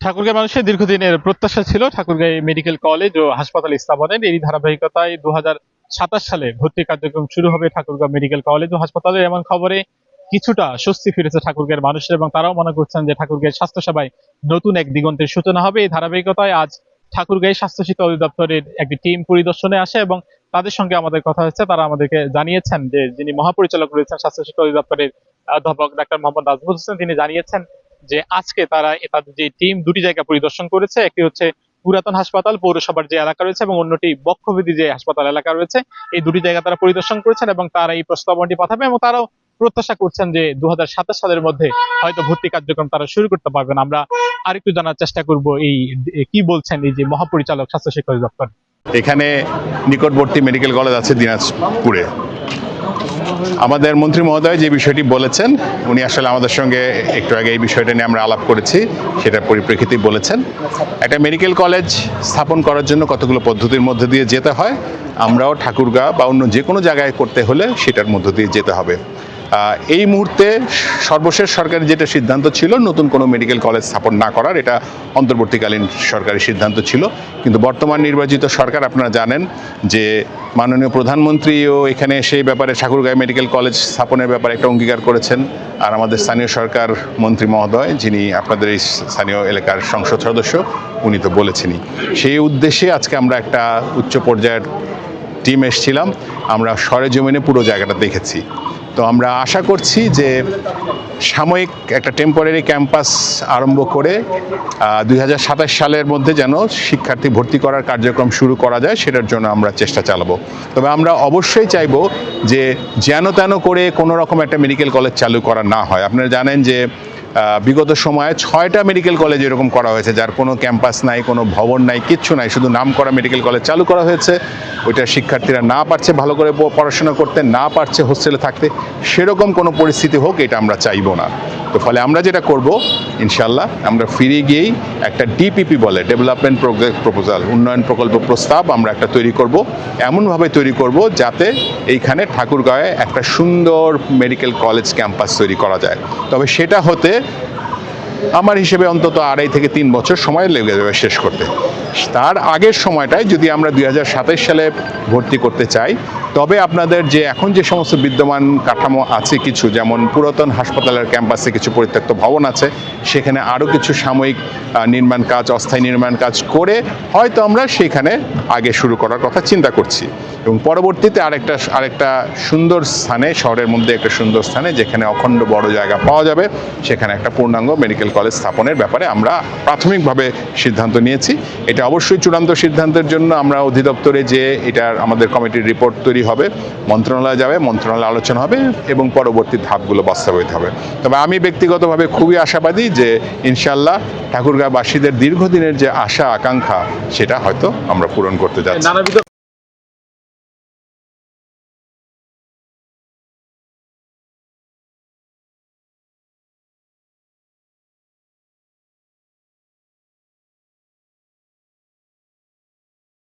ঠাকুরগাঁও মানুষের দীর্ঘদিনের প্রত্যাশা ছিল ঠাকুরগাঁও মেডিকেল কলেজ ও হাসপাতাল স্থাপনের। এই ধারাবাহিকতায় 2027 সালে ভর্তি কার্যক্রম শুরু হবে ঠাকুরগাঁও মেডিকেল কলেজ ও হাসপাতালে। এমন খবরে কিছুটা স্বস্তি ফিরেছে ঠাকুরগাঁওয়ের মানুষের, এবং তারাও মনে করছেন যে ঠাকুরগাঁও স্বাস্থ্যসেবায় নতুন এক দিগন্তের সূচনা হবে। এই ধারাবাহিকতায় আজ ঠাকুরগাঁও স্বাস্থ্য শিক্ষা অধিদপ্তরের একটি টিম পরিদর্শনে আসে এবং তাদের সঙ্গে আমাদের কথা হচ্ছে। তারা আমাদেরকে জানিয়েছেন যে যিনি মহাপরিচালক রয়েছেন স্বাস্থ্য শিক্ষা অধিদপ্তরের অধ্যাপক ডাক্তার মোহাম্মদ নাজমুল হোসেন, তিনি জানিয়েছেন যে আজকে তারা তাদের যে টিম দুটি জায়গা পরিদর্শন করেছে। একটি হচ্ছে পুরাতন হাসপাতাল পৌরসভার যে এলাকা রয়েছে এবং অন্যটি বক্ষবিধি যে হাসপাতাল এলাকা রয়েছে। এই দুটি জায়গা তারা পরিদর্শন করেছেন এবং তারা এই প্রস্তাবনাটি পাঠাবে এবং তারাও প্রত্যাশা করছেন যে 2027 সালের মধ্যে হয়তো ভর্তি কার্যক্রম তারা শুরু করতে পারবেন। আমরা আরেকটু জানার চেষ্টা করব এই কি বলছেন এই যে মহাপরিচালক স্বাস্থ্য শিক্ষা অধিদপ্তর। এখানে নিকটবর্তী মেডিকেল কলেজ আছে দিনাজপুরে। আমাদের মন্ত্রী মহোদয় যে বিষয়টি বলেছেন, উনি আসলে আমাদের সঙ্গে একটু আগে এই বিষয়টা নিয়ে আমরা আলাপ করেছি, সেটার পরিপ্রেক্ষিতেই বলেছেন। একটা মেডিকেল কলেজ স্থাপন করার জন্য কতগুলো পদ্ধতির মধ্যে দিয়ে যেতে হয়, আমরাও ঠাকুরগাঁও বা অন্য যে কোনো জায়গায় করতে হলে সেটার মধ্য দিয়ে যেতে হবে। এই মুহূর্তে সর্বশেষ সরকারের যেটা সিদ্ধান্ত ছিল নতুন কোনো মেডিকেল কলেজ স্থাপন না করার, এটা অন্তর্বর্তীকালীন সরকারের সিদ্ধান্ত ছিল। কিন্তু বর্তমান নির্বাচিত সরকার, আপনারা জানেন যে মাননীয় প্রধানমন্ত্রীও এখানে সেই ব্যাপারে ঠাকুরগাঁও মেডিকেল কলেজ স্থাপনের ব্যাপারে একটা অঙ্গীকার করেছেন। আর আমাদের স্থানীয় সরকার মন্ত্রী মহোদয়, যিনি আপনাদের এই স্থানীয় এলাকার সংসদ সদস্য, উনি তো বলেছেনই। সেই উদ্দেশ্যে আজকে আমরা একটা উচ্চ পর্যায়ের টিম এসেছিলাম। আমরা সরেজমিনে পুরো জায়গাটা দেখেছি। তো আমরা আশা করছি যে সাময়িক একটা টেম্পোরারি ক্যাম্পাস আরম্ভ করে 2027 সালের মধ্যে যেন শিক্ষার্থী ভর্তি করার কার্যক্রম শুরু করা যায়, সেটার জন্য আমরা চেষ্টা চালাবো। তবে আমরা অবশ্যই চাইবো যে যেন তেন করে কোনো রকম একটা মেডিকেল কলেজ চালু করা না হয়। আপনারা জানেন যে বিগত সময়ে 6টা মেডিকেল কলেজ এরকম করা হয়েছে, যার কোনো ক্যাম্পাস নাই, কোনো ভবন নাই, কিচ্ছু নাই, শুধু নাম করা মেডিকেল কলেজ চালু করা হয়েছে। ওইটা শিক্ষার্থীরা না পারছে ভালো করে পড়াশোনা করতে, না পারছে হোস্টেলে থাকতে, সেরকম কোনো পরিস্থিতি হোক এটা আমরা চাইবো না। তো ফলে আমরা যেটা করব, ইনশাল্লাহ আমরা ফিরে গিয়েই একটা ডিপিপি বলে ডেভেলপমেন্ট প্রপোজাল, উন্নয়ন প্রকল্প প্রস্তাব আমরা একটা তৈরি করব। এমনভাবে তৈরি করব যাতে এইখানে ঠাকুরগাঁওয়ে একটা সুন্দর মেডিকেল কলেজ ক্যাম্পাস তৈরি করা যায়। তবে সেটা হতে আমার হিসেবে অন্তত 2.5 থেকে 3 বছর সময় লেগে যাবে শেষ করতে। তার আগের সময়টায় যদি আমরা 2027 সালে ভর্তি করতে চাই, তবে আপনাদের যে এখন যে সমস্ত বিদ্যমান কাঠামো আছে কিছু, যেমন পুরাতন হাসপাতালের ক্যাম্পাসে কিছু পরিত্যক্ত ভবন আছে, সেখানে আরও কিছু সাময়িক নির্মাণ কাজ, অস্থায়ী নির্মাণ কাজ করে হয়তো আমরা সেখানে আগে শুরু করার কথা চিন্তা করছি। এবং পরবর্তীতে আরেকটা সুন্দর স্থানে, শহরের মধ্যে একটা সুন্দর স্থানে যেখানে অখণ্ড বড় জায়গা পাওয়া যাবে, সেখানে একটা পূর্ণাঙ্গ মেডিকেল কলেজ স্থাপনের ব্যাপারে আমরা প্রাথমিকভাবে সিদ্ধান্ত নিয়েছি। এটা অবশ্যই চূড়ান্ত সিদ্ধান্তের জন্য আমরা অধিদপ্তরে যে এটার আমাদের কমিটির রিপোর্ট তৈরি হবে, মন্ত্রণালয়ে যাবে, মন্ত্রণালয়ে আলোচনা হবে এবং পরবর্তী ধাপগুলো বাস্তবায়িত হবে। তবে আমি ব্যক্তিগতভাবে খুবই আশাবাদী যে ইনশাল্লাহ ঠাকুরগাঁওবাসীদের দীর্ঘদিনের যে আশা আকাঙ্ক্ষা, সেটা হয়তো আমরা পূরণ করতে যাচ্ছি।